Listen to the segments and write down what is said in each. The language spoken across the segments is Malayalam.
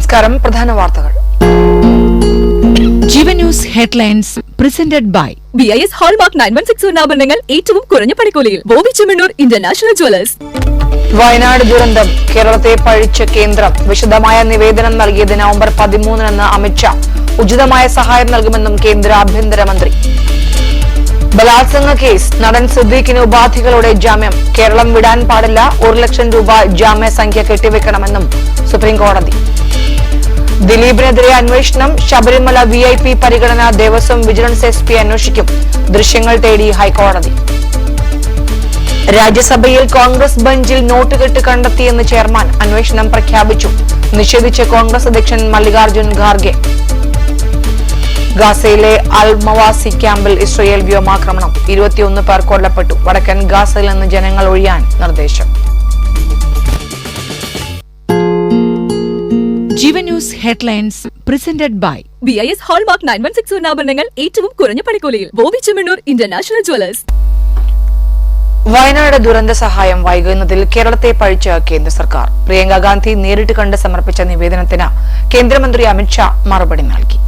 നമസ്കാരം. പ്രധാന വാർത്തകൾ. Jeevan news headlines presented by BIS hallmark 916 ആഭരണങ്ങൾ ഏറ്റവും കുറഞ്ഞ പണിക്കൂലിയിൽ ബോബി ചെമ്മണ്ണൂർ ഇന്റർനാഷണൽ ജ്വല്ലേഴ്സ്. വയനാട് ദുരന്തം കേരളത്തെ പഴിച്ച കേന്ദ്രം വിശദമായ നിവേദനം നൽകിയത് നവംബർ 13 അമിത്ഷാ. ഉചിതമായ സഹായം നൽകുമെന്നും കേന്ദ്ര ആഭ്യന്തരമന്ത്രി. ബലാത്സംഗ കേസ് നടൻ സിദ്ദീഖിന് ഉപാധികളോടെ ജാമ്യം. കേരളം വിടാൻ പാടില്ല. 1 ലക്ഷം രൂപ ജാമ്യ സംഖ്യ കെട്ടിവെക്കണമെന്നും സുപ്രീംകോടതി. ദിലീപിനെതിരെ അന്വേഷണം. ശബരിമല VIP പരിഗണന ദേവസ്വം വിജിലൻസ് SP അന്വേഷിക്കും. ദൃശ്യങ്ങൾ തേടി ഹൈക്കോടതി. രാജ്യസഭയിൽ കോൺഗ്രസ് ബെഞ്ചിൽ നോട്ടുകെട്ട് കണ്ടെത്തിയെന്ന് ചെയർമാൻ. അന്വേഷണം പ്രഖ്യാപിച്ചു. നിഷേധിച്ച കോൺഗ്രസ് അധ്യക്ഷൻ മല്ലികാർജ്ജുൻ ഖാർഗെ. ഗാസയിലെ അൽ-മവാസി ക്യാമ്പിൽ ഇസ്രയേൽ വ്യോമാക്രമണം. 21 പേർ കൊല്ലപ്പെട്ടു. വടക്കൻ ഗാസയിൽ നിന്ന് ജനങ്ങൾ ഒഴിയാൻ നിർദ്ദേശം. Jeevan news headlines presented by BIS hallmark 916 ആഭരണങ്ങൾ ഏറ്റവും കുറഞ്ഞ പണിക്കൂലിയിൽ ബോബി ചെമ്മണ്ണൂർ ഇന്റർനാഷണൽ ജ്വല്ലേഴ്സ്. വയനാട് ദുരന്ത സഹായം വൈകുന്നതിൽ കേരളത്തെ പഴിച്ച കേന്ദ്ര സർക്കാർ. പ്രിയങ്ക ഗാന്ധി നേരിട്ട് കണ്ട് സമർപ്പിച്ച നിവേദനത്തിന് കേന്ദ്രമന്ത്രി അമിത്ഷാ മറുപടി നൽകി.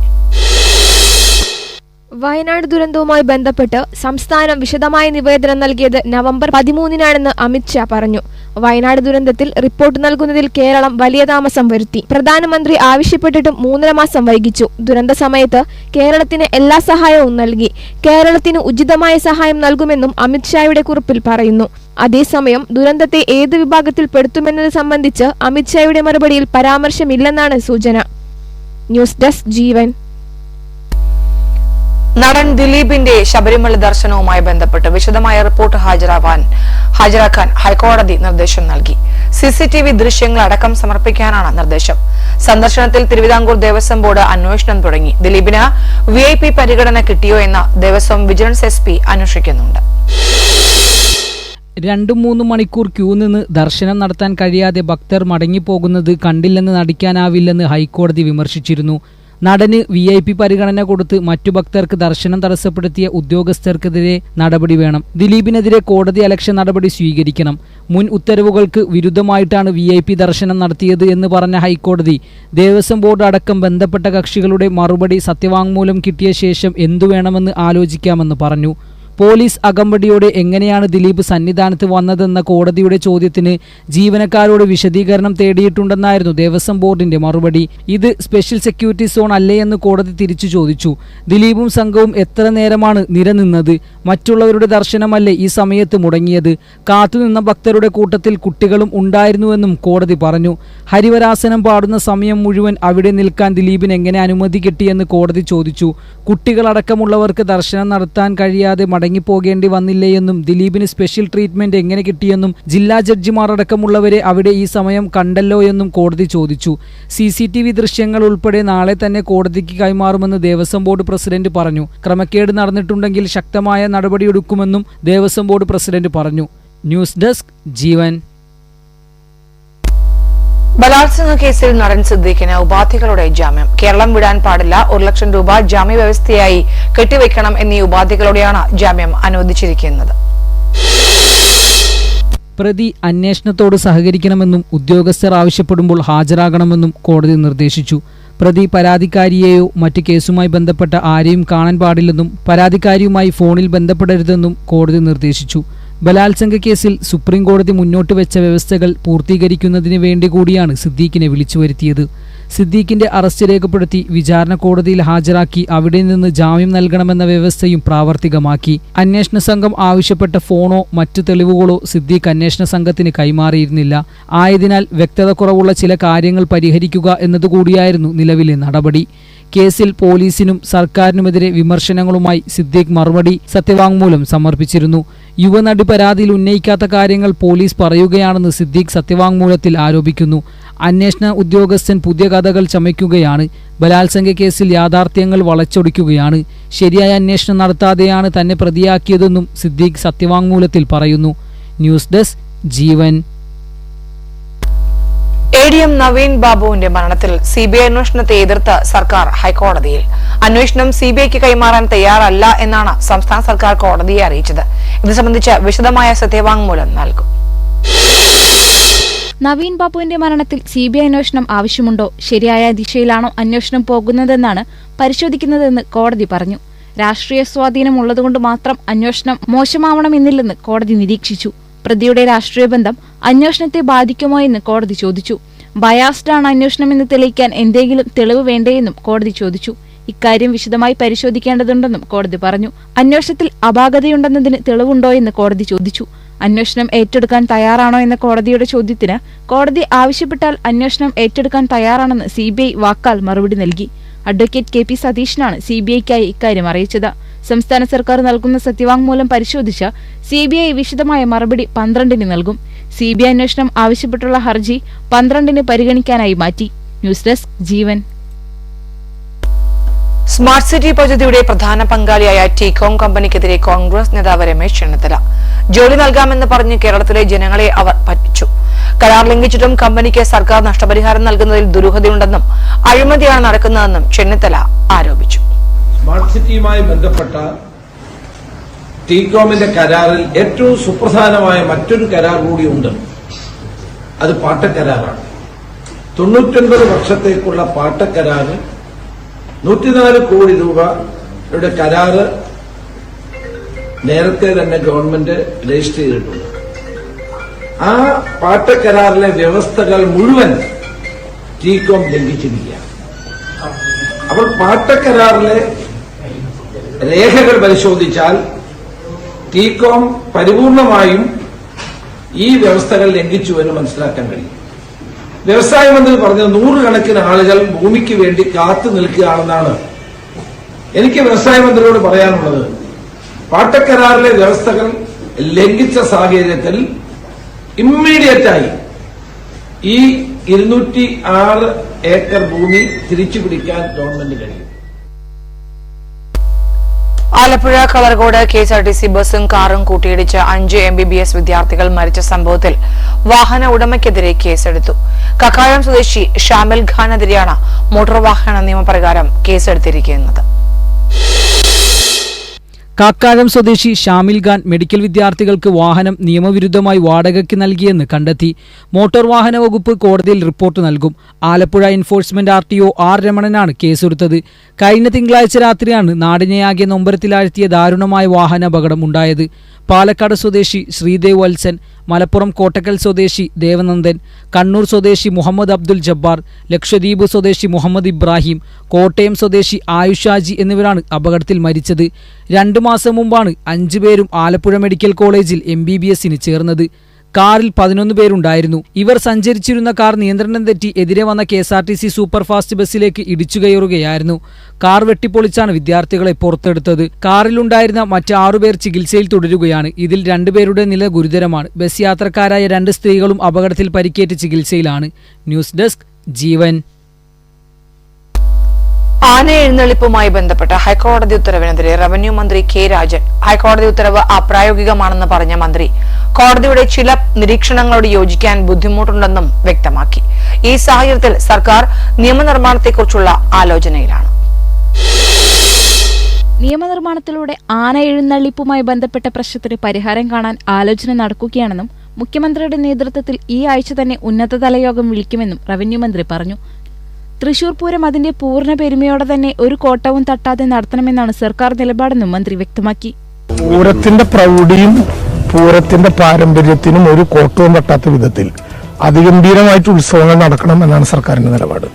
വയനാട് ദുരന്തവുമായി ബന്ധപ്പെട്ട് സംസ്ഥാനം വിശദമായ നിവേദനം നൽകിയത് നവംബർ 13 അമിത്ഷാ പറഞ്ഞു. വയനാട് ദുരന്തത്തിൽ റിപ്പോർട്ട് നൽകുന്നതിൽ കേരളം വലിയ താമസം വരുത്തി. പ്രധാനമന്ത്രി ആവശ്യപ്പെട്ടിട്ടും 3.5 മാസം വൈകിച്ചു. ദുരന്ത സമയത്ത് കേരളത്തിന് എല്ലാ സഹായവും നൽകി. കേരളത്തിന് ഉചിതമായ സഹായം നൽകുമെന്നും അമിത്ഷായുടെ കുറിപ്പിൽ പറയുന്നു. അതേസമയം ദുരന്തത്തെ ഏത് വിഭാഗത്തിൽ പെടുത്തുമെന്നത് സംബന്ധിച്ച് അമിത്ഷായുടെ മറുപടിയിൽ പരാമർശമില്ലെന്നാണ് സൂചന. ന്യൂസ് ഡെസ്ക് ജീവൻ. നടൻ ദിലീപിന്റെ ശബരിമല ദർശനവുമായി ബന്ധപ്പെട്ട് വിശദമായ റിപ്പോർട്ട് ഹാജരാക്കാൻ ഹൈക്കോടതി നിർദ്ദേശം നൽകി. CCTV ദൃശ്യങ്ങൾ അടക്കം സമർപ്പിക്കാനാണ് നിർദ്ദേശം. സന്ദർശനത്തിൽ തിരുവിതാംകൂർ ദേവസ്വം ബോർഡ് അന്വേഷണം തുടങ്ങി. ദിലീപിന് VIP പരിഗണന കിട്ടിയോ എന്ന് ദേവസ്വം വിജിലൻസ് SP അന്വേഷിക്കുന്നുണ്ട്. 2-3 മണിക്കൂർ ക്യൂ നിന്ന് ദർശനം നടത്താൻ കഴിയാതെ ഭക്തർ മടങ്ങിപ്പോകുന്നത് കണ്ടില്ലെന്ന് നടിക്കാനാവില്ലെന്ന് ഹൈക്കോടതി വിമർശിച്ചിരുന്നു. നടന് VIP പരിഗണന കൊടുത്ത് മറ്റു ഭക്തർക്ക് ദർശനം തടസ്സപ്പെടുത്തിയ ഉദ്യോഗസ്ഥർക്കെതിരെ നടപടി വേണം. ദിലീപിനെതിരെ കോടതി അലക്ഷ്യ നടപടി സ്വീകരിക്കണം. മുൻ ഉത്തരവുകൾക്ക് വിരുദ്ധമായിട്ടാണ് VIP ദർശനം നടത്തിയത് എന്ന് പറഞ്ഞ ഹൈക്കോടതി ദേവസ്വം ബോർഡ് അടക്കം ബന്ധപ്പെട്ട കക്ഷികളുടെ മറുപടി സത്യവാങ്മൂലം കിട്ടിയ ശേഷം എന്തു വേണമെന്ന് ആലോചിക്കാമെന്ന് പറഞ്ഞു. പോലീസ് അകമ്പടിയോടെ എങ്ങനെയാണ് ദിലീപ് സന്നിധാനത്ത് വന്നതെന്ന കോടതിയുടെ ചോദ്യത്തിന് ജീവനക്കാരോട് വിശദീകരണം തേടിയിട്ടുണ്ടെന്നായിരുന്നു ദേവസ്വം ബോർഡിന്റെ മറുപടി. ഇത് സ്പെഷ്യൽ സെക്യൂരിറ്റി സോൺ അല്ലേയെന്ന് കോടതി തിരിച്ചു ചോദിച്ചു. ദിലീപും സംഘവും എത്ര നേരമാണ് നിരനിന്നത്? മറ്റുള്ളവരുടെ ദർശനമല്ലേ ഈ സമയത്ത് മുടങ്ങിയത്? കാത്തുനിന്ന ഭക്തരുടെ കൂട്ടത്തിൽ കുട്ടികളും ഉണ്ടായിരുന്നുവെന്നും കോടതി പറഞ്ഞു. ഹരിവരാസനം പാടുന്ന സമയം മുഴുവൻ അവിടെ നിൽക്കാൻ ദിലീപിന് എങ്ങനെ അനുമതി കിട്ടിയെന്ന് കോടതി ചോദിച്ചു. കുട്ടികളടക്കമുള്ളവർക്ക് ദർശനം നടത്താൻ കഴിയാതെ മടങ്ങിപ്പോകേണ്ടി വന്നില്ലേയെന്നും ദിലീപിന് സ്പെഷ്യൽ ട്രീറ്റ്മെന്റ് എങ്ങനെ കിട്ടിയെന്നും ജില്ലാ ജഡ്ജിമാർ അടക്കമുള്ളവരെ അവിടെ ഈ സമയം കണ്ടല്ലോ എന്നും കോടതി ചോദിച്ചു. CCTV ദൃശ്യങ്ങൾ ഉൾപ്പെടെ നാളെ തന്നെ കോടതിക്ക് കൈമാറുമെന്ന് ദേവസ്വം ബോർഡ് പ്രസിഡന്റ് പറഞ്ഞു. ക്രമക്കേട് നടന്നിട്ടുണ്ടെങ്കിൽ ശക്തമായ നടപടിയെടുക്കുമെന്നും ദേവസ്വം ബോർഡ് പ്രസിഡന്റ് പറഞ്ഞു. ന്യൂസ് ഡെസ്ക് ജീവൻ. ബലാത്സംഗ കേസിൽ നടൻ സിദ്ദീഖിന് ഉപാധികളുടെ ജാമ്യം. കേരളം വിടാൻ പാടില്ല. 1 ലക്ഷം രൂപ ജാമ്യ വ്യവസ്ഥയായി കെട്ടിവെക്കണം എന്നീ ഉപാധികളോടെയാണ് ജാമ്യം അനുവദിച്ചിരിക്കുന്നത്. പ്രതി അന്വേഷണത്തോട് സഹകരിക്കണമെന്നും ഉദ്യോഗസ്ഥർ ആവശ്യപ്പെടുമ്പോൾ ഹാജരാകണമെന്നും കോടതി നിർദ്ദേശിച്ചു. പ്രതി പരാതിക്കാരിയെയോ മറ്റ് കേസുമായി ബന്ധപ്പെട്ട ആരെയും കാണാൻ പാടില്ലെന്നും പരാതിക്കാരിയുമായി ഫോണിൽ ബന്ധപ്പെടരുതെന്നും കോടതി നിർദ്ദേശിച്ചു. ബലാത്സംഗ കേസിൽ സുപ്രീം കോടതി മുന്നോട്ട് വെച്ച വ്യവസ്ഥകൾ പൂർത്തീകരിക്കുന്നതിന് വേണ്ടി കൂടിയാണ് സിദ്ദീഖിനെ വിളിച്ചു വരുത്തിയത്. സിദ്ദീഖിന്റെ അറസ്റ്റ് രേഖപ്പെടുത്തി വിചാരണ കോടതിയിൽ ഹാജരാക്കി അവിടെ നിന്ന് ജാമ്യം നൽകണമെന്ന വ്യവസ്ഥയും പ്രാവർത്തികമാക്കി. അന്വേഷണ സംഘം ആവശ്യപ്പെട്ട ഫോണോ മറ്റു തെളിവുകളോ സിദ്ദീഖ് അന്വേഷണ സംഘത്തിന് കൈമാറിയിരുന്നില്ല. ആയതിനാൽ വ്യക്തത കുറവുള്ള ചില കാര്യങ്ങൾ പരിഹരിക്കുക എന്നതുകൂടിയായിരുന്നു നിലവിലെ നടപടി. കേസിൽ പോലീസിനും സർക്കാരിനുമെതിരെ വിമർശനങ്ങളുമായി സിദ്ദീഖ് മറുപടി സത്യവാങ്മൂലം സമർപ്പിച്ചിരുന്നു. യുവനടി പരാതിയിൽ ഉന്നയിക്കാത്ത കാര്യങ്ങൾ പോലീസ് പറയുകയാണെന്ന് സിദ്ദീഖ് സത്യവാങ്മൂലത്തിൽ ആരോപിക്കുന്നു. അന്വേഷണ ഉദ്യോഗസ്ഥൻ പുതിയ കഥകൾ ചമയ്ക്കുകയാണ്. ബലാത്സംഗ കേസിൽ യാഥാർത്ഥ്യങ്ങൾ വളച്ചൊടിക്കുകയാണ്. ശരിയായ അന്വേഷണം നടത്താതെയാണ് തന്നെ പ്രതിയാക്കിയതെന്നും സിദ്ദീഖ് സത്യവാങ്മൂലത്തിൽ പറയുന്നു. ന്യൂസ് ഡെസ്ക് ജീവൻ. ADM നവീൻ ബാബുവിന്റെ മരണത്തിൽ CBI അന്വേഷണത്തെ എതിർത്ത് സർക്കാർ ഹൈക്കോടതിയിൽ. അന്വേഷണം CBIക്ക് കൈമാറാൻ തയ്യാറല്ല എന്നാണ് സംസ്ഥാന സർക്കാർ കോടതിയെ അറിയിച്ചത്. ഇത് സംബന്ധിച്ച് വിശദമായ സത്യവാങ്മൂലം നൽകും. നവീൻ ബാബുവിന്റെ മരണത്തിൽ CBI അന്വേഷണം ആവശ്യമുണ്ടോ, ശരിയായ ദിശയിലാണോ അന്വേഷണം പോകുന്നതെന്നാണ് പരിശോധിക്കുന്നതെന്ന് കോടതി പറഞ്ഞു. രാഷ്ട്രീയ സ്വാധീനം ഉള്ളതുകൊണ്ട് മാത്രം അന്വേഷണം മോശമാവണമെന്നില്ലെന്ന് കോടതി നിരീക്ഷിച്ചു. പ്രതിയുടെ രാഷ്ട്രീയ ബന്ധം അന്വേഷണത്തെ ബാധിക്കുമോ എന്ന് കോടതി ചോദിച്ചു. ബയാസ്ഡ് ആണ് അന്വേഷണമെന്ന് തെളിയിക്കാൻ എന്തെങ്കിലും തെളിവ് വേണ്ടേയെന്നും കോടതി ചോദിച്ചു. ഇക്കാര്യം വിശദമായി പരിശോധിക്കേണ്ടതുണ്ടെന്നും കോടതി പറഞ്ഞു. അന്വേഷണത്തിൽ അപാകതയുണ്ടെന്നതിന് തെളിവുണ്ടോ എന്ന് കോടതി ചോദിച്ചു. അന്വേഷണം ഏറ്റെടുക്കാൻ തയ്യാറാണോ എന്ന കോടതിയുടെ ചോദ്യത്തിന് കോടതി ആവശ്യപ്പെട്ടാൽ അന്വേഷണം ഏറ്റെടുക്കാൻ തയ്യാറാണെന്ന് CBI വാക്കാൽ മറുപടി നൽകി. അഡ്വക്കേറ്റ് KP സതീഷിനാണ് CBIക്കായി ഇക്കാര്യം അറിയിച്ചത്. സംസ്ഥാന സർക്കാർ നൽകുന്ന സത്യവാങ്മൂലം പരിശോധിച്ച CBI വിശദമായ മറുപടി 12-ന് നൽകും. CBI അന്വേഷണം ആവശ്യപ്പെട്ടുള്ള ഹർജി 12-ന് പരിഗണിക്കാനായി മാറ്റി. ന്യൂസ് ഡെസ്ക് ജീവൻ. സ്മാർട്ട് സിറ്റി പദ്ധതിയുടെ പ്രധാന പങ്കാളിയായ ടികോം കമ്പനിക്കെതിരെ കോൺഗ്രസ് നേതാവ് രമേശ് ചെന്നിത്തല. ജോലി നൽകാമെന്ന് പറഞ്ഞ് കേരളത്തിലെ ജനങ്ങളെ അവർ പറ്റിച്ചു. കരാർ ലംഘിച്ചിട്ടും കമ്പനിക്ക് സർക്കാർ നഷ്ടപരിഹാരം നൽകുന്നതിൽ ദുരൂഹതയുണ്ടെന്നും അഴിമതിയാണ് നടക്കുന്നതെന്നും ചെന്നിത്തല ആരോപിച്ചു. സ്മാർട്ട് സിറ്റിയുമായി ബന്ധപ്പെട്ട ടികോമിന്റെ കരാറിൽ ഏറ്റവും സുപ്രധാനമായ മറ്റൊരു കരാർ കൂടിയുണ്ട്. അത് പാട്ടക്കരാറാണ്. 99 വർഷത്തേക്കുള്ള പാട്ടക്കരാറ് 104 കോടി രൂപയുടെ കരാറ് നേരത്തെ തന്നെ ഗവൺമെന്റ് രജിസ്റ്റർ ചെയ്തിട്ടുണ്ട്. ആ പാട്ടക്കരാറിലെ വ്യവസ്ഥകൾ മുഴുവൻ ടികോം ലംഘിച്ചിരിക്കുകയാണ്. അപ്പോൾ പാട്ടക്കരാറിലെ രേഖകൾ പരിശോധിച്ചാൽ ടികോം പരിപൂർണമായും ഈ വ്യവസ്ഥകൾ ലംഘിച്ചു എന്ന് മനസ്സിലാക്കാൻ കഴിയും. വ്യവസായ മന്ത്രി പറഞ്ഞത് 100 കണക്കിന് ആളുകൾ ഭൂമിക്ക് വേണ്ടി കാത്തു നിൽക്കുകയാണെന്നാണ്. എനിക്ക് വ്യവസായ മന്ത്രിയോട് പറയാനുള്ളത്, പാട്ടക്കരാറിലെ വ്യവസ്ഥകൾ ലംഘിച്ച സാഹചര്യത്തിൽ ഇമ്മീഡിയറ്റായി ഈ 206 ഏക്കർ ഭൂമി തിരിച്ചുപിടിക്കാൻ ഗവൺമെന്റ് കഴിയും. ആലപ്പുഴ കളർകോട് KSRTC ബസും കാറും കൂട്ടിയിടിച്ച് 5 MBBS വിദ്യാർത്ഥികൾ മരിച്ച സംഭവത്തിൽ വാഹന ഉടമയ്ക്കെതിരെ കേസെടുത്തു. കക്കാഴം സ്വദേശി ഷാമിൽ ഖാനെതിരെയാണ് മോട്ടോർ വാഹന നിയമപ്രകാരം കേസെടുത്തിരിക്കുന്നത്. കാക്കാഴം സ്വദേശി ഷാമിൽ ഖാൻ മെഡിക്കൽ വിദ്യാർത്ഥികൾക്ക് വാഹനം നിയമവിരുദ്ധമായി വാടകയ്ക്ക് നൽകിയെന്ന് കണ്ടെത്തി. മോട്ടോർ വാഹന വകുപ്പ് കോടതിയിൽ റിപ്പോർട്ട് നൽകും. ആലപ്പുഴ എൻഫോഴ്സ്മെന്റ് RTO R രമണനാണ് കേസെടുത്തത്. കഴിഞ്ഞ തിങ്കളാഴ്ച രാത്രിയാണ് നാടിനെയാകെ നൊമ്പരത്തിലാഴ്ത്തിയ ദാരുണമായ വാഹനാപകടം ഉണ്ടായത്. പാലക്കാട് സ്വദേശി ശ്രീദേവ് വത്സൻ, മലപ്പുറം കോട്ടക്കൽ സ്വദേശി ദേവനന്ദൻ, കണ്ണൂർ സ്വദേശി മുഹമ്മദ് അബ്ദുൽ ജബ്ബാർ, ലക്ഷദ്വീപ് സ്വദേശി മുഹമ്മദ് ഇബ്രാഹിം, കോട്ടയം സ്വദേശി ആയുഷാജി എന്നിവരാണ് അപകടത്തിൽ മരിച്ചത്. 2 മാസം മുമ്പാണ് 5 പേരും ആലപ്പുഴ മെഡിക്കൽ കോളേജിൽ MBBSന് ചേർന്നത്. കാറിൽ 11 പേരുണ്ടായിരുന്നു. ഇവർ സഞ്ചരിച്ചിരുന്ന കാർ നിയന്ത്രണം തെറ്റി എതിരെ വന്ന KSRTC സൂപ്പർഫാസ്റ്റ് ബസ്സിലേക്ക് ഇടിച്ചു കയറുകയായിരുന്നു. കാർ വെട്ടിപ്പൊളിച്ചാണ് വിദ്യാർത്ഥികളെ പുറത്തെടുത്തത്. കാറിലുണ്ടായിരുന്ന മറ്റ് 6 പേർ ചികിത്സയിൽ തുടരുകയാണ്. ഇതിൽ 2 പേരുടെ നില ഗുരുതരമാണ്. ബസ് യാത്രക്കാരായ 2 സ്ത്രീകളും അപകടത്തിൽ പരിക്കേറ്റ് ചികിത്സയിലാണ്. ന്യൂസ് ഡെസ്ക് ജീവൻ. ആന എഴുന്നള്ളിപ്പുമായി ബന്ധപ്പെട്ട ഹൈക്കോടതി ഉത്തരവിനെതിരെ റവന്യൂ മന്ത്രി K രാജൻ. ഹൈക്കോടതി ഉത്തരവ് അപ്രായോഗികമാണെന്ന് പറഞ്ഞ മന്ത്രി കോടതിയുടെ ചില നിരീക്ഷണങ്ങളോട് യോജിക്കാൻ ബുദ്ധിമുട്ടുണ്ടെന്നും വ്യക്തമാക്കി. ഈ സാഹചര്യത്തിൽ സർക്കാർ നിയമനിർമ്മാണത്തെക്കുറിച്ചുള്ള ആലോചനയിലാണ്. നിയമനിർമ്മാണത്തിലൂടെ ആന എഴുന്നള്ളിപ്പുമായി ബന്ധപ്പെട്ട പ്രശ്നത്തിന് പരിഹാരം കാണാൻ ആലോചന നടക്കുകയാണെന്നും മുഖ്യമന്ത്രിയുടെ നേതൃത്വത്തിൽ ഈ ആഴ്ച തന്നെ ഉന്നതതല യോഗം വിളിക്കുമെന്നും റവന്യൂ മന്ത്രി പറഞ്ഞു. തൃശൂർ പൂരം അതിന്റെ പൂർണ്ണ പെരുമയോടെ തന്നെ ഒരു കോട്ടവും തട്ടാതെ നടത്തണമെന്നാണ് സർക്കാർ നിലപാടെന്നും മന്ത്രി വ്യക്തമാക്കി. പൂരത്തിന്റെ പ്രൗഢിയും പൂരത്തിന്റെ പാരമ്പര്യത്തിനും ഒരു കോട്ടവും തട്ടാത്ത വിധത്തിൽ അതിഗംഭീരമായിട്ട് ഉത്സവങ്ങൾ നടക്കണം എന്നാണ് സർക്കാരിന്റെ നിലപാട്.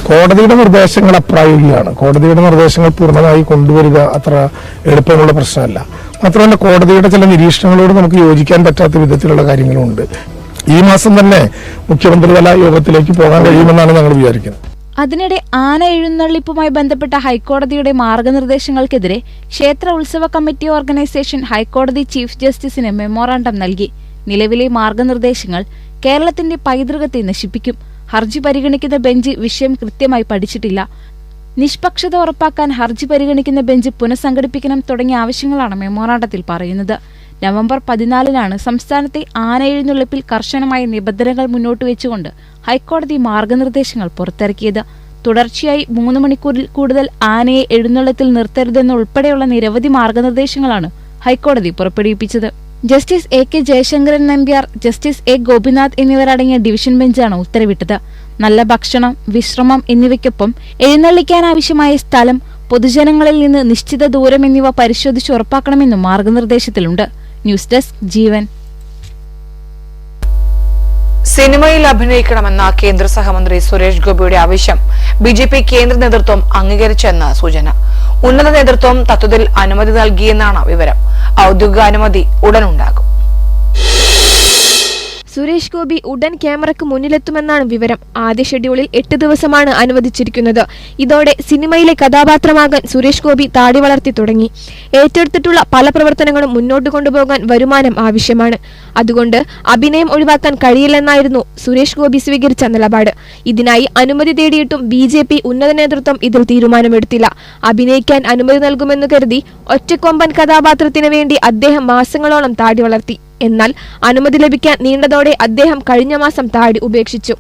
കോടതിയുടെ നിർദ്ദേശങ്ങൾ അപ്രായോഗികമാണ്. കോടതിയുടെ നിർദ്ദേശങ്ങൾ പൂർണ്ണമായി കൊണ്ടുവരിക അത്ര എളുപ്പമുള്ള പ്രശ്നമല്ല. മാത്രമല്ല, കോടതിയുടെ ചില നിരീക്ഷണങ്ങളോട് നമുക്ക് യോജിക്കാൻ പറ്റാത്ത വിധത്തിലുള്ള കാര്യങ്ങളുണ്ട്. ഈ മാസം തന്നെ മുഖ്യമന്ത്രിതല യോഗത്തിലേക്ക് പോകാൻ കഴിയുമെന്നാണ് ഞങ്ങൾ വിചാരിക്കുന്നത്. അതിനിടെ ആന എഴുന്നള്ളിപ്പുമായി ബന്ധപ്പെട്ട ഹൈക്കോടതിയുടെ മാർഗനിർദ്ദേശങ്ങൾക്കെതിരെ ക്ഷേത്ര ഉത്സവ കമ്മിറ്റി ഓർഗനൈസേഷൻ ഹൈക്കോടതി ചീഫ് ജസ്റ്റിസിന് മെമ്മോറാണ്ടം നൽകി. നിലവിലെ മാർഗനിർദ്ദേശങ്ങൾ കേരളത്തിന്റെ പൈതൃകത്തെ നശിപ്പിക്കും. ഹർജി പരിഗണിക്കുന്ന ബെഞ്ച് വിഷയം കൃത്യമായി പഠിച്ചിട്ടില്ല. നിഷ്പക്ഷത ഉറപ്പാക്കാൻ ഹർജി പരിഗണിക്കുന്ന ബെഞ്ച് പുനഃസംഘടിപ്പിക്കണം തുടങ്ങിയ ആവശ്യങ്ങളാണ് മെമ്മോറാണ്ടത്തിൽ പറയുന്നത്. നവംബർ 14-നാണ് സംസ്ഥാനത്തെ ആന എഴുന്നള്ളിപ്പിൽ കർശനമായ നിബന്ധനകൾ മുന്നോട്ട് വെച്ചുകൊണ്ട് ഹൈക്കോടതി മാർഗനിർദ്ദേശങ്ങൾ പുറത്തിറക്കിയത്. തുടർച്ചയായി 3 മണിക്കൂറിൽ കൂടുതൽ ആനയെ എഴുന്നള്ളത്തിൽ നിർത്തരുതെന്നുൾപ്പെടെയുള്ള നിരവധി മാർഗനിർദ്ദേശങ്ങളാണ് ഹൈക്കോടതി പുറപ്പെടുവിപ്പിച്ചത്. Justice A K Jayasankaran Nambiar, justice A Gopinath എന്നിവരടങ്ങിയ ഡിവിഷൻ ബെഞ്ചാണ് ഉത്തരവിട്ടത്. നല്ല ഭക്ഷണം, വിശ്രമം എന്നിവയ്ക്കൊപ്പം എഴുന്നള്ളിക്കാനാവശ്യമായ സ്ഥലം, പൊതുജനങ്ങളിൽ നിന്ന് നിശ്ചിത ദൂരം എന്നിവ പരിശോധിച്ച് ഉറപ്പാക്കണമെന്നും മാർഗനിർദ്ദേശത്തിലുണ്ട്. ന്യൂസ് ഡെസ്ക് ജീവൻ. സിനിമയിൽ അഭിനയിക്കണമെന്ന കേന്ദ്ര സഹമന്ത്രി സുരേഷ് ഗോപിയുടെ ആവശ്യം ബിജെപി കേന്ദ്ര നേതൃത്വം അംഗീകരിച്ചെന്ന് സൂചന. ഉന്നത നേതൃത്വം തത്വത്തിൽ അനുമതി നൽകിയെന്നാണ് വിവരം. ഔദ്യോഗിക അനുമതി ഉടനുണ്ടാകും. സുരേഷ് ഗോപി ഉടൻ ക്യാമറയ്ക്ക് മുന്നിലെത്തുമെന്നാണ് വിവരം. ആദ്യ ഷെഡ്യൂളിൽ 8 ദിവസമാണ് അനുവദിച്ചിരിക്കുന്നത്. ഇതോടെ സിനിമയിലെ കഥാപാത്രമാകാൻ സുരേഷ് ഗോപി താടി വളർത്തി തുടങ്ങി. ഏറ്റെടുത്തിട്ടുള്ള പല പ്രവർത്തനങ്ങളും മുന്നോട്ട് കൊണ്ടുപോകാൻ വരുമാനം ആവശ്യമാണ്. അതുകൊണ്ട് അഭിനയം ഒഴിവാക്കാൻ കഴിയില്ലെന്നായിരുന്നു സുരേഷ് ഗോപി സ്വീകരിച്ച നിലപാട്. ഇതിനായി അനുമതി തേടിയിട്ടും ബിജെപി ഉന്നത നേതൃത്വം ഇതിൽ തീരുമാനമെടുത്തില്ല. അഭിനയിക്കാൻ അനുമതി നൽകുമെന്ന് കരുതി ഒറ്റക്കൊമ്പൻ കഥാപാത്രത്തിന് വേണ്ടി അദ്ദേഹം മാസങ്ങളോളം താടി വളർത്തി. എന്നാൽ അനുമതി ലഭിക്കാൻ നീണ്ടതോടെ അദ്ദേഹം കഴിഞ്ഞ മാസം താടി ഉപേക്ഷിച്ചു.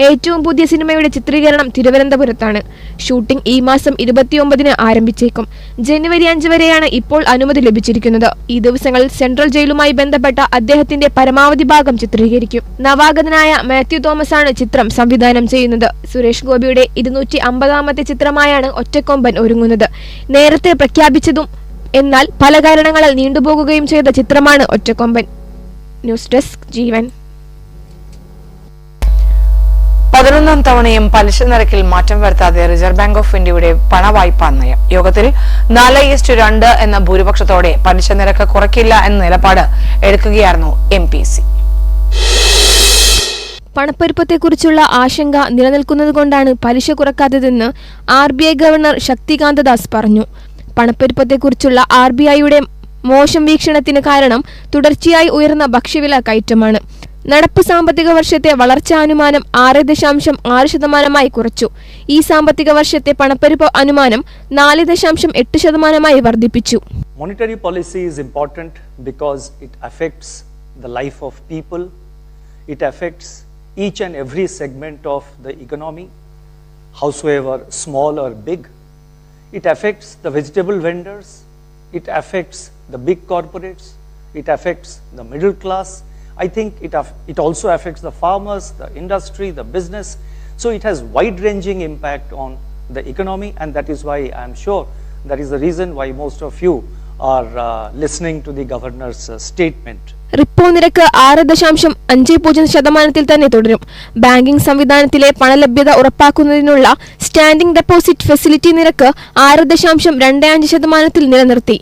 ഏറ്റവും പുതിയ സിനിമയുടെ ചിത്രീകരണം തിരുവനന്തപുരത്താണ്. ഷൂട്ടിംഗ് ഈ മാസം 29-ന് ആരംഭിച്ചേക്കും. ജനുവരി 5 വരെയാണ് ഇപ്പോൾ അനുമതി ലഭിച്ചിരിക്കുന്നത്. ഈ ദിവസങ്ങളിൽ സെൻട്രൽ ജയിലുമായി ബന്ധപ്പെട്ട അദ്ദേഹത്തിന്റെ പരമാവധി ഭാഗം ചിത്രീകരിക്കും. നവാഗതനായ മാത്യു തോമസ് ആണ് ചിത്രം സംവിധാനം ചെയ്യുന്നത്. സുരേഷ് ഗോപിയുടെ 250ാമത്തെ ചിത്രമായാണ് ഒറ്റക്കൊമ്പൻ ഒരുങ്ങുന്നത്. നേരത്തെ പ്രഖ്യാപിച്ചതും എന്നാൽ പല കാരണങ്ങളാൽ നീണ്ടുപോകുകയും ചെയ്ത ചിത്രമാണ് ഒറ്റക്കൊമ്പൻ. ന്യൂസ് ഡെസ്ക് ജീവൻ. 11ാം തവണയും പലിശ നിരക്കിൽ മാറ്റം വരുത്താതെ റിസർവ് ബാങ്ക് ഓഫ് ഇന്ത്യയുടെ പണവായ്പാ നയം. യോഗത്തിൽ 4:2 എന്ന ഭൂരിപക്ഷത്തോടെ പലിശ നിരക്ക് കുറയ്ക്കില്ല എന്ന നിലപാട് എടുക്കുകയായിരുന്നു MPC. പണപ്പെരുപ്പത്തെക്കുറിച്ചുള്ള ആശങ്ക നിലനിൽക്കുന്നതുകൊണ്ടാണ് പലിശ കുറക്കാത്തതെന്ന് RBI ഗവർണർ ശക്തികാന്ത ദാസ് പറഞ്ഞു. പണപ്പെരുപ്പത്തെക്കുറിച്ചുള്ള RBIയുടെ മോശം വീക്ഷണത്തിന് കാരണം തുടർച്ചയായി ഉയർന്ന ഭക്ഷ്യവില കയറ്റമാണ്. നടപ്പ് സാമ്പത്തിക വർഷത്തെ വളർച്ചാ അനുമാനം 6.6% കുറച്ചു. ഈ സാമ്പത്തിക വർഷത്തെ പണപ്പെരുപ്പ അനുമാനം 4.8% വർദ്ധിപ്പിച്ചു. Monetary policy is important because it affects the life of people. It affects each and every segment of the economy, howsoever small or big. It affects the vegetable vendors. It affects the big corporates. It affects the middle class. I think it also affects the farmers, the industry, the business. So it has wide-ranging impact on the economy, and that is why I am sure that is the reason why most of you are listening to the governor's statement. Repo നിരക്ക് 6.50% തന്നെ തുടരും. ബാങ്കിംഗ് സംവിധാനത്തിലെ പണലഭ്യത ഉറപ്പാക്കുന്നതിനുള്ള സ്റ്റാൻഡിംഗ് ഡെപ്പോസിറ്റ് ഫെസിലിറ്റി നിരക്ക് 6.25% നിലനിർത്തി.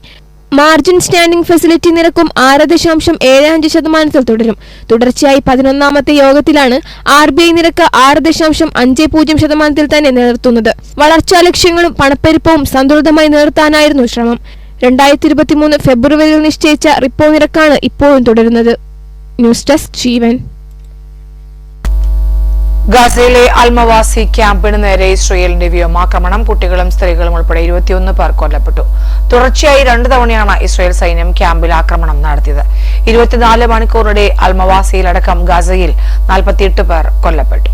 മാർജിൻ സ്റ്റാൻഡിംഗ് ഫെസിലിറ്റി നിരക്കും 6.75% തുടരും. തുടർച്ചയായി 11ാമത്തെ യോഗത്തിലാണ് RBI നിരക്ക് 6.50% തന്നെ നിലനിർത്തുന്നത്. വളർച്ചാ ലക്ഷ്യങ്ങളും പണപ്പെരുപ്പവും സന്തുലിതമായി നിർത്താനായിരുന്നു ശ്രമം. 2023 ഫെബ്രുവരിയിൽ നിശ്ചയിച്ച റിപ്പോ നിരക്കാണ് ഇപ്പോഴും തുടരുന്നത്. ന്യൂസ് ഡെസ്ക് ജീവൻ. ഗസയിലെ അൽമവാസി ക്യാമ്പിന് നേരെ ഇസ്രയേലിന്റെ വ്യോമാക്രമണം. കുട്ടികളും സ്ത്രീകളും ഉൾപ്പെടെ 21 പേർ കൊല്ലപ്പെട്ടു. തുടർച്ചയായി 2 തവണയാണ് ഇസ്രയേൽ സൈന്യം ക്യാമ്പിൽ ആക്രമണം നടത്തിയത്. 24 മണിക്കൂറിടെ അൽമവാസിയിലടക്കം ഗസയിൽ 48 പേർ കൊല്ലപ്പെട്ടു.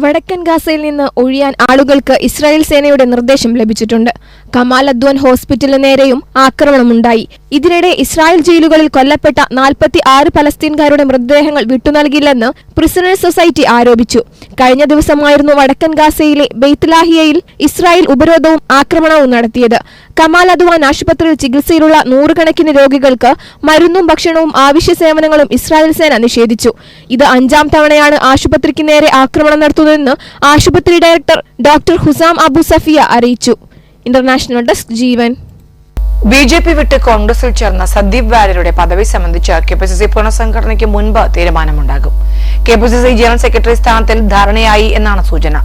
വടക്കൻ ഗാസയിൽ നിന്ന് ഒഴിയാൻ ആളുകൾക്ക് ഇസ്രായേൽ സേനയുടെ നിർദ്ദേശം ലഭിച്ചിട്ടുണ്ട്. കമാൽ അദ്വാൻ ഹോസ്പിറ്റലിന് നേരെയും ആക്രമണമുണ്ടായി. ഇതിനിടെ ഇസ്രായേൽ ജയിലുകളിൽ കൊല്ലപ്പെട്ട 46 പലസ്തീൻകാരുടെ മൃതദേഹങ്ങൾ വിട്ടുനൽകില്ലെന്ന് പ്രിസണേഴ്സ് സൊസൈറ്റി ആരോപിച്ചു. കഴിഞ്ഞ ദിവസമായിരുന്നു വടക്കൻ ഗാസയിലെ ബെയ്ത്ലാഹിയയിൽ ഇസ്രായേൽ ഉപരോധവും ആക്രമണവും നടത്തിയത്. കമാൽ അദ്വാൻ ആശുപത്രിയിൽ ചികിത്സയിലുള്ള 100 കണക്കിന് രോഗികൾക്ക് മരുന്നും ഭക്ഷണവും ആവശ്യ സേവനങ്ങളും ഇസ്രായേൽ സേന നിഷേധിച്ചു. ഇത് 5ാം തവണയാണ് ആശുപത്രിക്ക് നേരെ ആക്രമണം നടത്തുന്നതെന്ന് ആശുപത്രി director doctor Husam Abu Safiya അറിയിച്ചു. ഇന്റർനാഷണൽ ഡെസ്ക് ജീവൻ. BJP വിട്ട് കോൺഗ്രസിൽ ചേർന്ന സന്ദീപ് വാര്യരുടെ പദവി സംബന്ധിച്ച് KPCC പുനഃസംഘടനയ്ക്ക് മുൻപ് തീരുമാനമുണ്ടാകും. KPCC ജനറൽ സെക്രട്ടറി സ്ഥാനത്തിൽ ധാരണയായി എന്നാണ് സൂചന.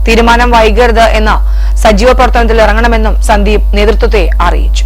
തീരുമാനം വൈകരുത് എന്ന് സജീവ പ്രവർത്തനത്തിൽ ഇറങ്ങണമെന്നും സന്ദീപ് നേതൃത്വത്തെ അറിയിച്ചു.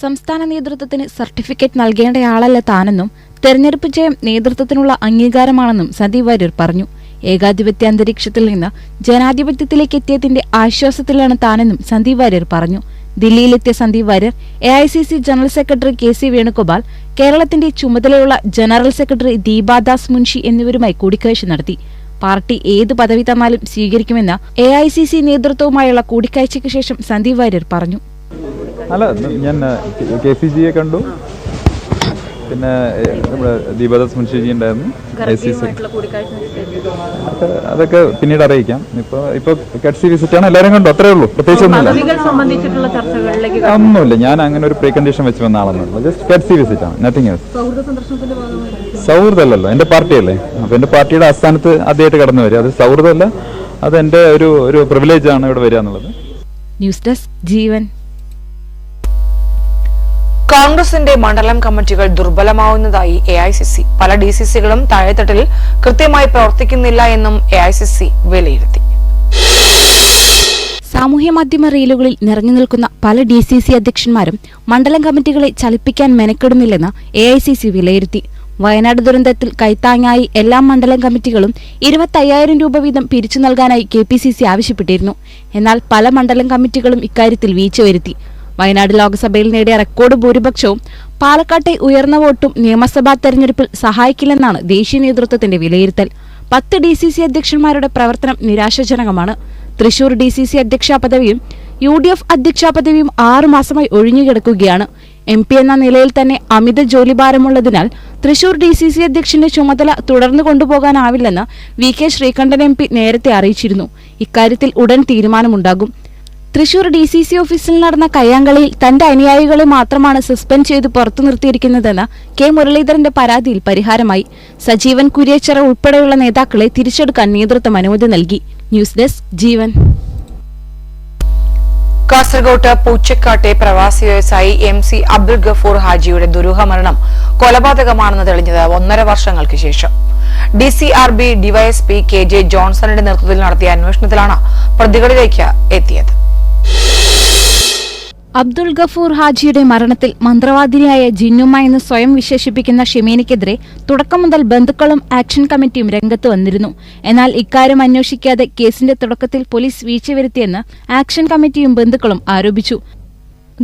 സംസ്ഥാന നേതൃത്വത്തിന് സർട്ടിഫിക്കറ്റ് നൽകേണ്ടയാളല്ല താനെന്നും തെരഞ്ഞെടുപ്പ് ജയം നേതൃത്വത്തിനുള്ള അംഗീകാരമാണെന്നും സന്ദീപ് വാര്യർ പറഞ്ഞു. ഏകാധിപത്യ അന്തരീക്ഷത്തിൽ നിന്ന് ജനാധിപത്യത്തിലേക്ക് എത്തിയതിന്റെ ആശ്വാസത്തിലാണ് താനെന്നും സന്ദീപ് വാര്യർ പറഞ്ഞു. ദില്ലിയിലെത്തിയ Sandeep Warrier AICC general secretary KC Venugopal, കേരളത്തിന്റെ ചുമതലയുള്ള ജനറൽ സെക്രട്ടറി ദീപാദാസ് മുൻഷി എന്നിവരുമായി കൂടിക്കാഴ്ച നടത്തി. പാർട്ടി ഏത് പദവി തന്നാലും സ്വീകരിക്കുമെന്ന് AICC നേതൃത്വവുമായുള്ള കൂടിക്കാഴ്ചയ്ക്ക് ശേഷം സന്ദീപ് വാര്യർ പറഞ്ഞു. അല്ല, ഞാൻ KCGയെ കണ്ടു, പിന്നെ നമ്മുടെ ദീപദാസ് മുൻഷിജി ഉണ്ടായിരുന്നു. അതൊക്കെ പിന്നീട് അറിയിക്കാം. ഇപ്പൊ കട്സി വിസിറ്റാണ്, എല്ലാവരും കണ്ടു, അത്രേ ഉള്ളൂ. പ്രത്യേകിച്ച് ഒന്നുമില്ല. ഞാൻ അങ്ങനെ ഒരു പ്രീ കണ്ടീഷൻ വെച്ച് വന്ന ആളൊന്നുമില്ല. ജസ്റ്റ് കട്സി വിസിറ്റ് ആണ്, നത്തിങ് എൽസ്. സൗഹൃദമല്ലല്ലോ, എന്റെ പാർട്ടിയല്ലേ. അപ്പൊ എന്റെ പാർട്ടിയുടെ ആസ്ഥാനത്ത് ആദ്യമായിട്ട് കടന്നു വരിക, അത് സൗഹൃദമല്ല, അത് എന്റെ ഒരു പ്രിവിലേജ് ആണ് ഇവിടെ വരിക എന്നുള്ളത്. ന്യൂസ് ഡെസ്ക് ജീവൻ. കോൺഗ്രസിന്റെ മണ്ഡലം കമ്മിറ്റികൾ ദുർബലമാവുന്നതായി AICC. പല DCCകളും താഴെത്തട്ടിൽ കൃത്യമായി പ്രവർത്തിക്കുന്നില്ല എന്നും AICC വിലയിരുത്തി. സാമൂഹ്യ മാധ്യമ റീലുകളിൽ നിറഞ്ഞു നിൽക്കുന്ന പല DCC അധ്യക്ഷന്മാരും മണ്ഡലം കമ്മിറ്റികളെ ചലിപ്പിക്കാൻ മെനക്കെടുന്നില്ലെന്ന് AICC വിലയിരുത്തി. വയനാട് ദുരന്തത്തിൽ കൈത്താങ്ങായി എല്ലാ മണ്ഡലം കമ്മിറ്റികളും 25,000 രൂപ വീതം പിരിച്ചു നൽകാനായി KPCC ആവശ്യപ്പെട്ടിരുന്നു. എന്നാൽ പല മണ്ഡലം കമ്മിറ്റികളും ഇക്കാര്യത്തിൽ വീഴ്ച വരുത്തി. വയനാട് ലോക്സഭയിൽ നേടിയ റെക്കോർഡ് ഭൂരിപക്ഷവും പാലക്കാട്ടെ ഉയർന്ന വോട്ടും നിയമസഭാ തെരഞ്ഞെടുപ്പിൽ സഹായിക്കില്ലെന്നാണ് ദേശീയ നേതൃത്വത്തിന്റെ വിലയിരുത്തൽ. 10 DCC അധ്യക്ഷന്മാരുടെ പ്രവർത്തനം നിരാശാജനകമാണ്. തൃശൂർ DCC അധ്യക്ഷാ പദവിയും UDF അധ്യക്ഷാ പദവിയും 6 മാസമായി ഒഴിഞ്ഞുകിടക്കുകയാണ്. MP എന്ന നിലയിൽ തന്നെ അമിത ജോലിഭാരമുള്ളതിനാൽ തൃശൂർ DCC അധ്യക്ഷന്റെ ചുമതല തുടർന്നു കൊണ്ടുപോകാനാവില്ലെന്ന് VK ശ്രീകണ്ഠൻ MP നേരത്തെ അറിയിച്ചിരുന്നു. ഇക്കാര്യത്തിൽ ഉടൻ തീരുമാനമുണ്ടാകും. തൃശൂർ DCC ഓഫീസിൽ നടന്ന കയ്യാങ്കളിയിൽ തന്റെ അനുയായികളെ മാത്രമാണ് സസ്പെൻഡ് ചെയ്ത് പുറത്തു നിർത്തിയിരിക്കുന്നതെന്ന് K മുരളീധരന്റെ പരാതിയിൽ പരിഹാരമായി. സജീവൻ കുര്യച്ചിറ ഉൾപ്പെടെയുള്ള നേതാക്കളെ തിരിച്ചെടുക്കാൻ നേതൃത്വം അനുമതി നൽകി. ന്യൂസ് ഡെസ്ക് ജീവൻ. കാസർഗോഡ് പൂച്ചക്കാട്ടെ പ്രവാസി വ്യവസായി MC അബ്ദുൽ ഗഫൂർ ഹാജിയുടെ ദുരൂഹ മരണം കൊലപാതകമാണെന്ന് തെളിഞ്ഞത് 1.5 വർഷങ്ങൾക്ക് ശേഷം. DCRB DYSP KJ ജോൺസണിന്റെ നേതൃത്വത്തിൽ നടത്തിയ അന്വേഷണത്തിലാണ് പ്രതികളിലേക്ക് എത്തിയത്. അബ്ദുൾ ഗഫൂർ ഹാജിയുടെ മരണത്തിൽ മന്ത്രവാദിനിയായ ജിന്നുമ്മ എന്ന് സ്വയം വിശേഷിപ്പിക്കുന്ന ഷെമീനയ്ക്കെതിരെ തുടക്കം മുതൽ ബന്ധുക്കളും ആക്ഷൻ കമ്മിറ്റിയും രംഗത്ത് വന്നിരുന്നു. എന്നാൽ ഇക്കാര്യം അന്വേഷിക്കാതെ കേസിന്റെ തുടക്കത്തിൽ പോലീസ് വീഴ്ച വരുത്തിയെന്ന് ആക്ഷൻ കമ്മിറ്റിയും ബന്ധുക്കളും ആരോപിച്ചു.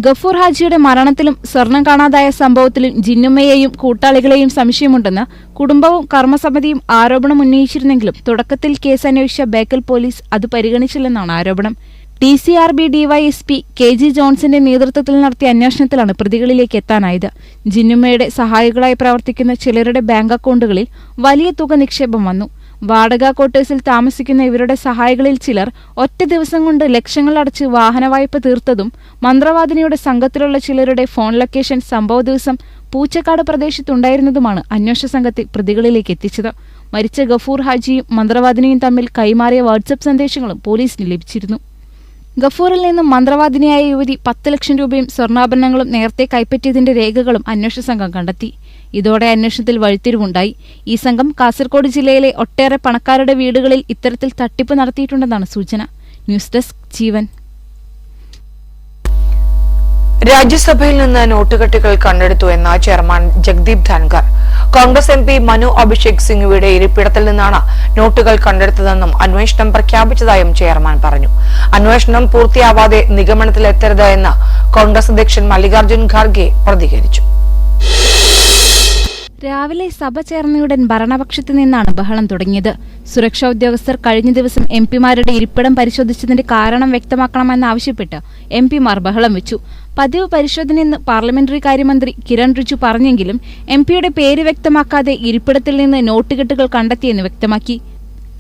ഗഫൂർ ഹാജിയുടെ മരണത്തിലും സ്വർണം കാണാതായ സംഭവത്തിലും ജിന്നുമ്മയെയും കൂട്ടാളികളെയും സംശയമുണ്ടെന്ന് കുടുംബവും കർമ്മസമിതിയും ആരോപണം ഉന്നയിച്ചിരുന്നെങ്കിലും തുടക്കത്തിൽ കേസ് അന്വേഷിച്ച ബേക്കൽ പോലീസ് അത് പരിഗണിച്ചില്ലെന്നാണ് ആരോപണം. DCRB DYSP KG ജോൺസന്റെ നേതൃത്വത്തിൽ നടത്തിയ അന്വേഷണത്തിലാണ് പ്രതികളിലേക്ക് എത്താനായത്. ജിന്നുമ്മയുടെ സഹായികളായി പ്രവർത്തിക്കുന്ന ചിലരുടെ ബാങ്ക് അക്കൗണ്ടുകളിൽ വലിയ തുക നിക്ഷേപം വന്നു. വാടക ക്വാർട്ടേഴ്സിൽ താമസിക്കുന്ന ഇവരുടെ സഹായികളിൽ ചിലർ ഒറ്റ ദിവസം കൊണ്ട് ലക്ഷങ്ങൾ അടച്ച് വാഹന വായ്പ തീർത്തതും മന്ത്രവാദിനിയുടെ സംഘത്തിലുള്ള ചിലരുടെ ഫോൺ ലൊക്കേഷൻ സംഭവ ദിവസം പൂച്ചക്കാട് പ്രദേശത്തുണ്ടായിരുന്നതുമാണ് അന്വേഷണ സംഘത്തെ പ്രതികളിലേക്ക് എത്തിച്ചത്. മരിച്ച ഗഫൂർ ഹാജിയും മന്ത്രവാദിനിയും തമ്മിൽ കൈമാറിയ വാട്സ്ആപ്പ് സന്ദേശങ്ങളും പോലീസിന് ലഭിച്ചിരുന്നു. ഗഫൂറിൽ നിന്നും മന്ത്രവാദിനിയായ യുവതി 10 ലക്ഷം രൂപയും സ്വർണ്ണാഭരണങ്ങളും നേരത്തെ കൈപ്പറ്റിയതിന്റെ രേഖകളും അന്വേഷണ സംഘം കണ്ടെത്തി. ഇതോടെ അന്വേഷണത്തിൽ വഴിത്തിരിവുണ്ടായി. ഈ സംഘം കാസർഗോഡ് ജില്ലയിലെ ഒട്ടേറെ പണക്കാരുടെ വീടുകളിൽ ഇത്തരത്തിൽ തട്ടിപ്പ് നടത്തിയിട്ടുണ്ടെന്നാണ് സൂചന. ന്യൂസ് ഡെസ്ക് ജീവൻ. രാജ്യസഭയിൽ നിന്ന് നോട്ടുകെട്ടുകൾ കണ്ടെടുത്തു എന്ന ചെയർമാൻ ജഗ്ദീപ് ധൻഖർ. കോൺഗ്രസ് MP മനു അഭിഷേക് സിംഗ്വിയുടെ ഇരിപ്പിടത്തിൽ നിന്നാണ് നോട്ടുകൾ കണ്ടെടുത്തതെന്നും അന്വേഷണം പ്രഖ്യാപിച്ചതായും ചെയർമാൻ പറഞ്ഞു. അന്വേഷണം പൂർത്തിയാവാതെ നിഗമനത്തിലെത്തരുത് എന്ന് കോൺഗ്രസ് അധ്യക്ഷൻ മല്ലികാർജ്ജുൻ ഖാർഗെ പ്രതികരിച്ചു. രാവിലെ സഭ ചേർന്നയുടൻ ഭരണപക്ഷത്തു നിന്നാണ് ബഹളം തുടങ്ങിയത്. സുരക്ഷാ ഉദ്യോഗസ്ഥർ കഴിഞ്ഞ ദിവസം MP-മാരുടെ ഇരിപ്പിടം പരിശോധിച്ചതിന്റെ കാരണം വ്യക്തമാക്കണമെന്നാവശ്യപ്പെട്ട് MP-മാർ ബഹളം വെച്ചു. പതിവ് പരിശോധനയെന്ന് പാർലമെന്ററി കാര്യമന്ത്രി കിരൺ റിജിജു പറഞ്ഞെങ്കിലും MP-യുടെ പേര് വ്യക്തമാക്കാതെ ഇരിപ്പിടത്തിൽ നിന്ന് നോട്ടുകെട്ടുകൾ കണ്ടെത്തിയെന്ന് വ്യക്തമാക്കി.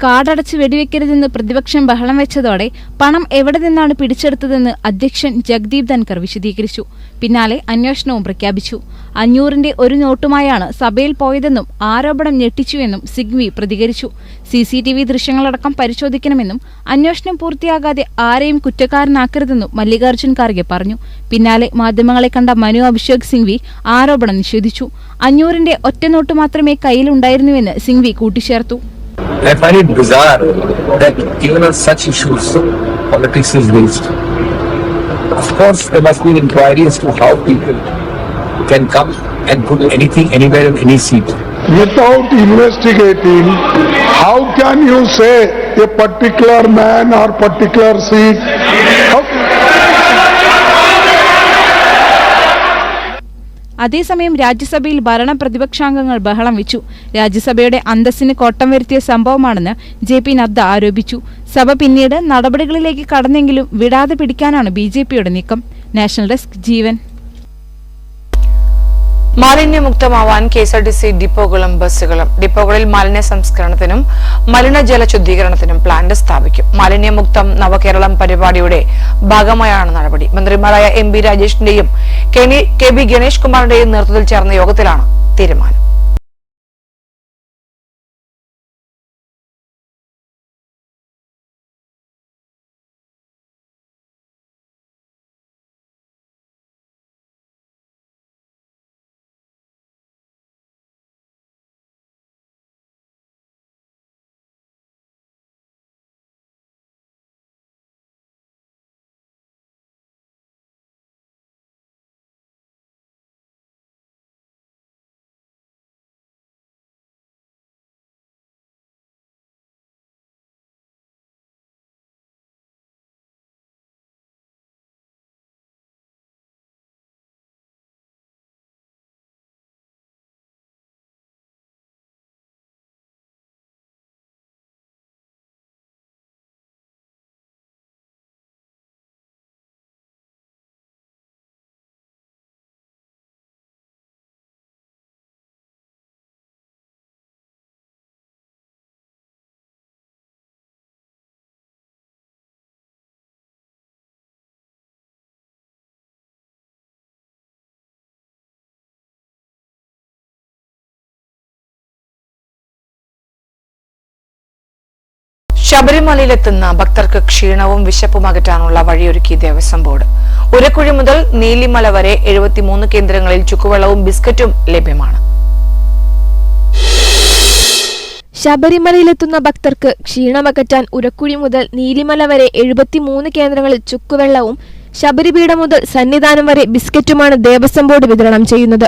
കാർഡടച്ച് വെടിവെക്കരുതെന്ന് പ്രതിപക്ഷം ബഹളം വെച്ചതോടെ പണം എവിടെ നിന്നാണ് പിടിച്ചെടുത്തതെന്ന് അധ്യക്ഷൻ ജഗ്ദീപ് ധൻഖർ വിശദീകരിച്ചു. പിന്നാലെ അന്വേഷണവും പ്രഖ്യാപിച്ചു. 500-ന്റെ ഒരു നോട്ടുമായാണ് സഭയിൽ പോയതെന്നും ആരോപണം ഞെട്ടിച്ചുവെന്നും സിഗ്വി പ്രതികരിച്ചു. CCTV ദൃശ്യങ്ങളടക്കം പരിശോധിക്കണമെന്നും അന്വേഷണം പൂർത്തിയാകാതെ ആരെയും കുറ്റക്കാരനാക്കരുതെന്നും മല്ലികാർജ്ജുൻ ഖാർഗെ പറഞ്ഞു. പിന്നാലെ മാധ്യമങ്ങളെ കണ്ട മനു അഭിഷേക് സിംഗ്വി ആരോപണം നിഷേധിച്ചു. 500-ന്റെ ഒറ്റ നോട്ട് മാത്രമേ കയ്യിലുണ്ടായിരുന്നുവെന്ന് സിംഗ്വി കൂട്ടിച്ചേർത്തു. I find it bizarre that even on such issues, politics is raised. Of course, there must be an inquiry as to how people can come and put anything anywhere in any seat. Without investigating, how can you say a particular man or particular seat? അതേസമയം രാജ്യസഭയിൽ ഭരണ പ്രതിപക്ഷാംഗങ്ങൾ ബഹളം വെച്ചു. രാജ്യസഭയുടെ അന്തസ്സിന് കോട്ടം വരുത്തിയ സംഭവമാണെന്ന് JP നദ്ദ ആരോപിച്ചു. സഭ പിന്നീട് നടപടികളിലേക്ക് കടന്നെങ്കിലും വിടാതെ പിടിക്കാനാണ് BJPയുടെ നീക്കം. നാഷണൽ ഡെസ്ക് ജീവൻ. മാലിന്യമുക്തമാവാൻ KSRTC ഡിപ്പോകളും ബസ്സുകളും. ഡിപ്പോകളിൽ മാലിന്യ സംസ്കരണത്തിനും മലിനജല ശുദ്ധീകരണത്തിനും പ്ലാന്റ് സ്ഥാപിക്കും. മാലിന്യമുക്തം നവകേരളം പരിപാടിയുടെ ഭാഗമായാണ് നടപടി. മന്ത്രിമാരായ MP രാജേഷിന്റെയും KB ഗണേഷ് കുമാറിന്റെയും നേതൃത്വത്തിൽ ചേർന്ന യോഗത്തിലാണ് തീരുമാനം. ശബരിമലയിലെത്തുന്ന ഭക്തർക്ക് ക്ഷീണവും വിശപ്പും അകറ്റാനുള്ള വഴിയൊരുക്കി ദേവസ്വം ബോർഡ്. ഉരക്കുഴി മുതൽ നീലിമല വരെ 73 കേന്ദ്രങ്ങളിൽ ചുക്കുവെള്ളവും ബിസ്ക്കറ്റും ലഭ്യമാണ്. ശബരിമലയിലെത്തുന്ന ഭക്തർക്ക് ക്ഷീണമകറ്റാൻ ഉരക്കുഴി മുതൽ നീലിമല വരെ 73 കേന്ദ്രങ്ങളിൽ ചുക്കുവെള്ളവും ശബരിപീഠം മുതൽ സന്നിധാനം വരെ ബിസ്ക്കറ്റുമാണ് ദേവസ്വം ബോർഡ് വിതരണം ചെയ്യുന്നത്.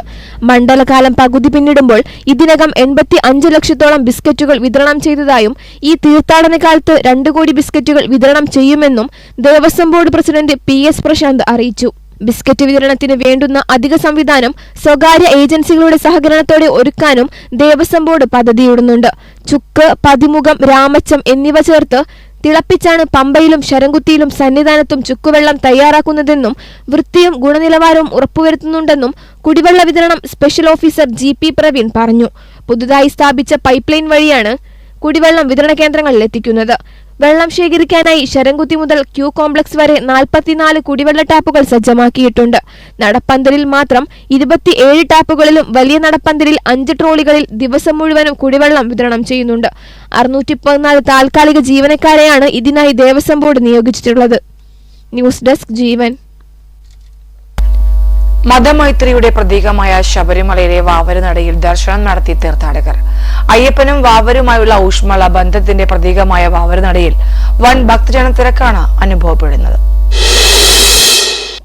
മണ്ഡലകാലം പകുതി പിന്നിടുമ്പോൾ ഇതിനകം 85 ലക്ഷത്തോളം ബിസ്ക്കറ്റുകൾ വിതരണം ചെയ്തതായും ഈ തീർത്ഥാടന കാലത്ത് 2 കോടി ബിസ്ക്കറ്റുകൾ വിതരണം ചെയ്യുമെന്നും Devaswom board president PS Prasanth അറിയിച്ചു. ബിസ്ക്കറ്റ് വിതരണത്തിന് വേണ്ടുന്ന അധിക സംവിധാനം സ്വകാര്യ ഏജൻസികളുടെ സഹകരണത്തോടെ ഒരുക്കാനും ദേവസ്വം ബോർഡ് പദ്ധതിയിടുന്നുണ്ട്. ചുക്ക്, പതിമുഖം, രാമച്ചം എന്നിവ ചേർത്ത് തിളപ്പിച്ചാണ് പമ്പയിലും ശരംകുത്തിയിലും സന്നിധാനത്തും ചുക്കുവെള്ളം തയ്യാറാക്കുന്നതെന്നും വൃത്തിയും ഗുണനിലവാരവും ഉറപ്പുവരുത്തുന്നുണ്ടെന്നും കുടിവെള്ള വിതരണം സ്പെഷ്യൽ ഓഫീസർ GP പ്രവീൺ പറഞ്ഞു. പുതുതായി സ്ഥാപിച്ച പൈപ്പ് ലൈൻ വഴിയാണ് കുടിവെള്ളം വിതരണ കേന്ദ്രങ്ങളിൽ എത്തിക്കുന്നത്. വെള്ളം ശേഖരിക്കാനായി ശരംകുത്തി മുതൽ ക്യൂ കോംപ്ലക്സ് വരെ 44 കുടിവെള്ള ടാപ്പുകൾ സജ്ജമാക്കിയിട്ടുണ്ട്. നടപ്പന്തലിൽ മാത്രം 27 ടാപ്പുകളിലും വലിയ നടപ്പന്തലിൽ 5 ട്രോളികളിൽ ദിവസം മുഴുവനും കുടിവെള്ളം വിതരണം ചെയ്യുന്നുണ്ട്. 614 താൽക്കാലിക ജീവനക്കാരെയാണ് ഇതിനായി ദേവസ്വം ബോർഡ് നിയോഗിച്ചിട്ടുള്ളത്. ന്യൂസ് ഡെസ്ക് ജീവൻ. മതമൈത്രിയുടെ പ്രതീകമായ ശബരിമലയിലെ വാവരുനടയിൽ ദർശനം നടത്തി തീർത്ഥാടകർ. അയ്യപ്പനും വാവരുമായുള്ള ഊഷ്മള ബന്ധത്തിന്റെ പ്രതീകമായ വാവരുനടയിൽ വൻ ഭക്തജന തിരക്കാണ് അനുഭവപ്പെടുന്നത്.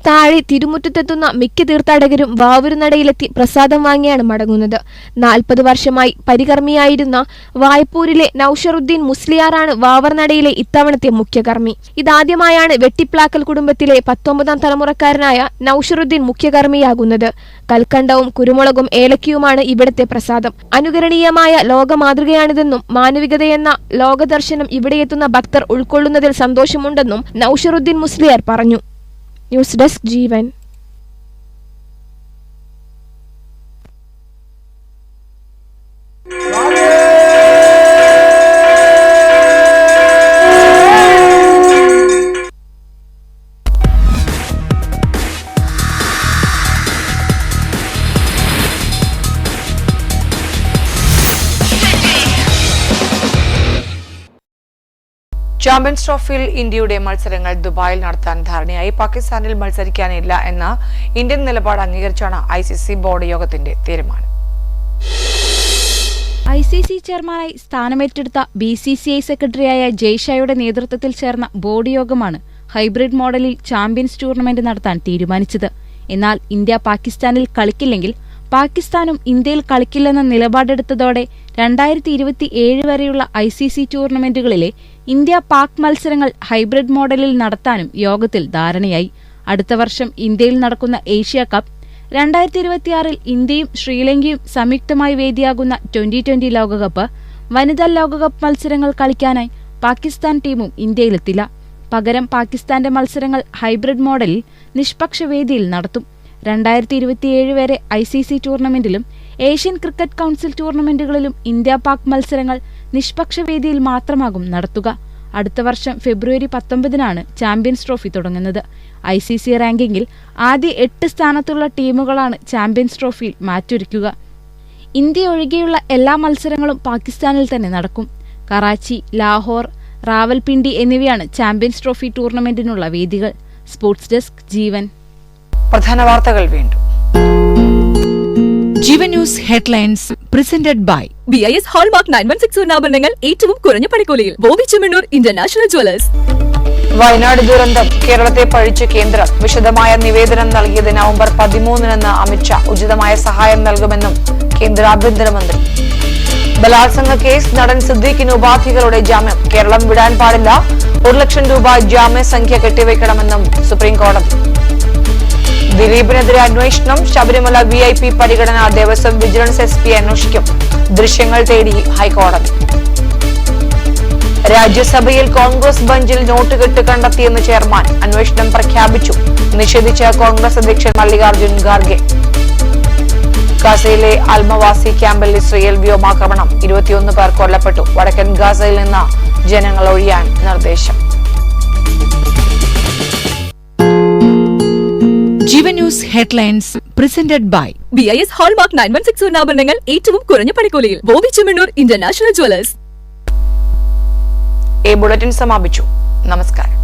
താഴെ തിരുമുറ്റത്തെത്തുന്ന മിക്ക തീർത്ഥാടകരും വാവരുനടയിലെത്തി പ്രസാദം വാങ്ങിയാണ് മടങ്ങുന്നത്. 40 വർഷമായി പരികർമ്മിയായിരുന്ന വായ്പൂരിലെ നൌഷറുദ്ദീൻ മുസ്ലിയാറാണ് വാവർനടയിലെ ഇത്തവണത്തെ മുഖ്യകർമ്മി. ഇതാദ്യമായാണ് വെട്ടിപ്ലാക്കൽ കുടുംബത്തിലെ 19ാം തലമുറക്കാരനായ നൌഷറുദ്ദീൻ മുഖ്യകർമ്മിയാകുന്നത്. കൽക്കണ്ടവും കുരുമുളകും ഏലക്കയുമാണ് ഇവിടത്തെ പ്രസാദം. അനുകരണീയമായ ലോക മാതൃകയാണിതെന്നും മാനവികതയെന്ന ലോകദർശനം ഇവിടെയെത്തുന്ന ഭക്തർ ഉൾക്കൊള്ളുന്നതിൽ സന്തോഷമുണ്ടെന്നും നൌഷറുദ്ദീൻ മുസ്ലിയാർ പറഞ്ഞു. ന്യൂസ് ഡെസ്ക് ജീവൻ. ചാമ്പ്യൻസ് ട്രോഫിയിൽ ഇന്ത്യയുടെ മത്സരങ്ങൾ ദുബായിൽ നടത്താൻ ധാരണയായി. പാകിസ്ഥാനിൽ മത്സരിക്കാനില്ല എന്ന ഇന്ത്യൻ നിലപാട് അംഗീകരിച്ചാണ് ICC ബോർഡ് യോഗത്തിന്റെ തീരുമാനം. ICC ചെയർമാനായി സ്ഥാനമേറ്റെടുത്ത BCCI സെക്രട്ടറിയായ ജയ്ഷായുടെ നേതൃത്വത്തിൽ ചേർന്ന ബോർഡ് യോഗമാണ് ഹൈബ്രിഡ് മോഡലിൽ ചാമ്പ്യൻസ് ടൂർണമെന്റ് നടത്താൻ തീരുമാനിച്ചത്. എന്നാൽ ഇന്ത്യ പാകിസ്ഥാനിൽ കളിക്കില്ലെങ്കിൽ പാകിസ്ഥാനും ഇന്ത്യയിൽ കളിക്കില്ലെന്ന നിലപാടെടുത്തതോടെ 2027 വരെയുള്ള ICC ടൂർണമെന്റുകളിലെ ഇന്ത്യ പാക് മത്സരങ്ങൾ ഹൈബ്രിഡ് മോഡലിൽ നടത്താനും യോഗത്തിൽ ധാരണയായി. അടുത്ത വർഷം ഇന്ത്യയിൽ നടക്കുന്ന ഏഷ്യ കപ്പ്, 2026 ഇന്ത്യയും ശ്രീലങ്കയും സംയുക്തമായി വേദിയാകുന്ന 2020 ലോകകപ്പ്, വനിതാ ലോകകപ്പ് മത്സരങ്ങൾ കളിക്കാനായി പാകിസ്ഥാൻ ടീമും ഇന്ത്യയിലെത്തില്ല. പകരം പാകിസ്ഥാന്റെ മത്സരങ്ങൾ ഹൈബ്രിഡ് മോഡലിൽ നിഷ്പക്ഷ വേദിയിൽ നടത്തും. 2027 വരെ ICC ടൂർണമെന്റിലും ഏഷ്യൻ ക്രിക്കറ്റ് കൗൺസിൽ ടൂർണമെന്റുകളിലും ഇന്ത്യ-പാക് മത്സരങ്ങൾ നിഷ്പക്ഷ വേദിയിൽ മാത്രമാകും നടത്തുക. അടുത്ത വർഷം ഫെബ്രുവരി 19-നാണ് ചാമ്പ്യൻസ് ട്രോഫി തുടങ്ങുന്നത്. ICC റാങ്കിങ്ങിൽ ആദ്യ 8 സ്ഥാനത്തുള്ള ടീമുകളാണ് ചാമ്പ്യൻസ് ട്രോഫിയിൽ മാറ്റൊരുക്കുക. ഇന്ത്യ ഒഴികെയുള്ള എല്ലാ മത്സരങ്ങളും പാകിസ്ഥാനിൽ തന്നെ നടക്കും. കറാച്ചി, ലാഹോർ, റാവൽപിണ്ടി എന്നിവയാണ് ചാമ്പ്യൻസ് ട്രോഫി ടൂർണമെന്റിനുള്ള വേദികൾ. Sports desk, Jeevan. പ്രധാന വാർത്തകൾ വീണ്ടും. Jeevan news headlines presented by BIS hallmark 916 സ്വർണ്ണാഭരണങ്ങൾ ഏറ്റവും കുറഞ്ഞ പണിക്കൂലിയിൽ ബോബി ചെമ്മണ്ണൂർ ഇന്റർനാഷണൽ ജ്വല്ലേഴ്സ്. വയനാട് ദുരന്തം കേരളത്തെ പഴിച്ച കേന്ദ്രം വിശദമായ നിവേദനം നൽകിയത് നവംബർ 13-ന് അമിത്ഷാ. ഉചിതമായ സഹായം നൽകുമെന്നും കേന്ദ്ര ആഭ്യന്തരമന്ത്രി. ബലാത്സംഗ കേസ് നടൻ സിദ്ദീഖിന് ഉപാധികളുടെ ജാമ്യം. കേരളം വിടാൻ പാടില്ല. 1 ലക്ഷം രൂപ ജാമ്യസംഖ്യ കെട്ടിവെക്കണമെന്നും സുപ്രീം കോടതി. ദിലീപിനെതിരെ അന്വേഷണം. ശബരിമല VIP പരിഗണന ദേവസ്വം വിജിലൻസ് SP അന്വേഷിക്കും. ദൃശ്യങ്ങൾ തേടി ഹൈക്കോടതി. രാജ്യസഭയിൽ കോൺഗ്രസ് ബഞ്ചിൽ നോട്ടുകെട്ട് കണ്ടെത്തിയെന്ന് ചെയർമാൻ. അന്വേഷണം പ്രഖ്യാപിച്ചു. നിഷേധിച്ച കോൺഗ്രസ് അധ്യക്ഷൻ മല്ലികാർജുൻ ഖാർഗെ. ഗാസയിലെ അൽമവാസി ക്യാമ്പിൽ ഇസ്രയേൽ വ്യോമാക്രമണം. 21 പേർ കൊല്ലപ്പെട്ടു. വടക്കൻ ഗാസയിൽ നിന്ന് ജനങ്ങൾ ഒഴിയാൻ നിർദ്ദേശം. Jeevan news headlines presented by BIS hallmark 916 സ്വർണ്ണാഭരണങ്ങൾ ഏറ്റവും കുറഞ്ഞ പണിക്കൂലിയിൽ ബോബി ചെമ്മണ്ണൂർ ഇന്റർനാഷണൽ ജ്വല്ലേഴ്സ്. ഈ ബുള്ളറ്റിൻ സമാപിച്ചു. നമസ്കാരം.